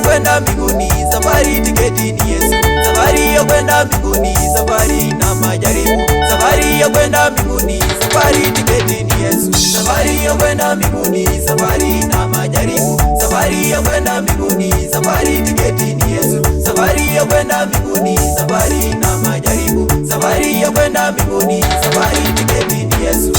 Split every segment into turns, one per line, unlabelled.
Kwenda mbinguni, safari tiketi ni Yesu. Safari ya kwenda mbinguni, safari na majaribu. Safari ya kwenda mbinguni, safari tiketi ni Yesu. Safari ya kwenda mbinguni, safari na majaribu. Safari ya kwenda mbinguni, safari tiketi ni Yesu. Safari ya kwenda mbinguni, safari na majaribu. Safari ya kwenda mbinguni, safari tiketi ni Yesu.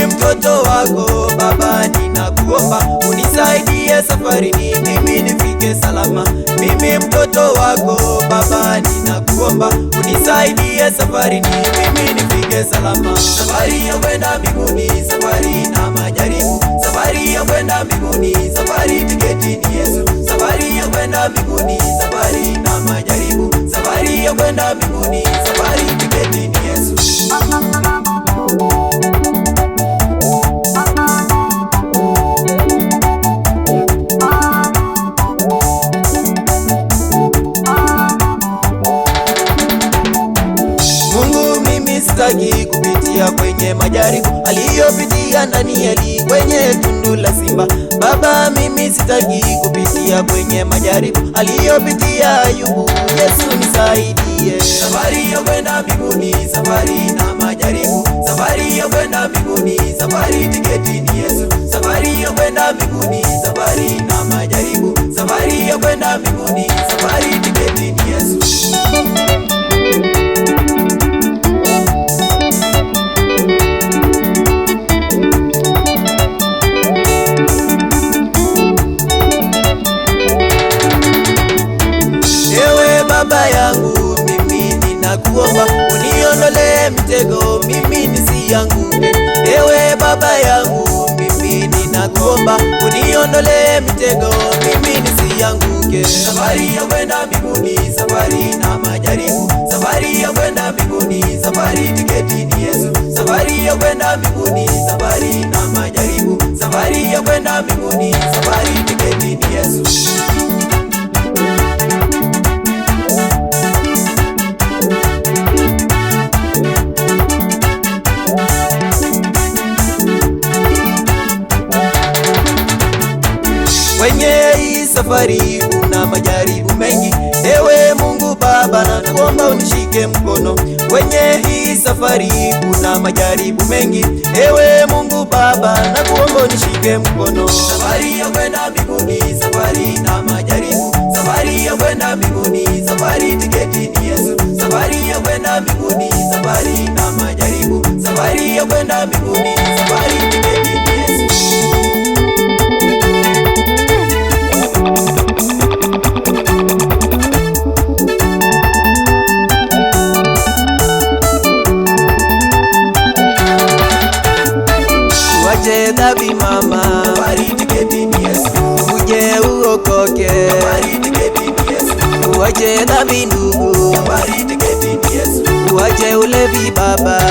Mtoto wako Baba, ninakuomba unisaidie safarini, mimi nifike salama. Mimi mtoto wako Baba, ninakuomba unisaidie safarini, mimi nifike salama. Safari ya kwenda mbinguni, safari na majaribu. Safari ya kwenda mbinguni, safari tiketi ni Yesu. Safari ya kwenda mbinguni, safari na majaribu. Safari ya kwenda mbinguni, safari tiketi ni Yesu. Sitaki kupitia kwenye majaribu aliyopitia Danieli kwenye tundu la simba. Baba, mimi sitaki kupitia kwenye majaribu aliyopitia Ayubu. Yesu nisaidie. Safari ya kwenda mbinguni, safari na majaribu. Safari ya kwenda mbinguni, safari tiketi ni Yesu. Safari ya kwenda mbinguni, safari na majaribu. Safari ya kwenda mbinguni, safari tiketi ni Yesu. Baba yangu, mimi ninakuomba uniondole mtego, mimi nisianguke. Ewe Baba yangu, mimi ninakuomba uniondole mtego, mimi nisianguke. Safari ya kwenda mbinguni, safari na majaribu. Safari ya kwenda mbinguni, safari tiketi ni Yesu. Safari ya kwenda mbinguni, safari na majaribu. Safari ya kwenda mbinguni, safari tiketi ni Yesu. Kwenye hii safari kuna majaribu mengi. Ewe Mungu Baba, nakuomba unishike mkono. Kwenye hii safari kuna majaribu mengi. Ewe Mungu Baba, nakuomba unishike mkono. Safari ya kwenda mbinguni, safari na majaribu. Safari ya kwenda mbinguni, safari tiketi ni Yesu. Safari ya kwenda mbinguni, safari na majaribu. Safari ya kwenda mbinguni, safari tiketi ni Yesu. Uache dhambi mama, safari tiketi ni Yesu. Uje uokoke, safari tiketi ni Yesu. Uache dhambi ndugu, safari tiketi ni Yesu. Uache ulevi baba,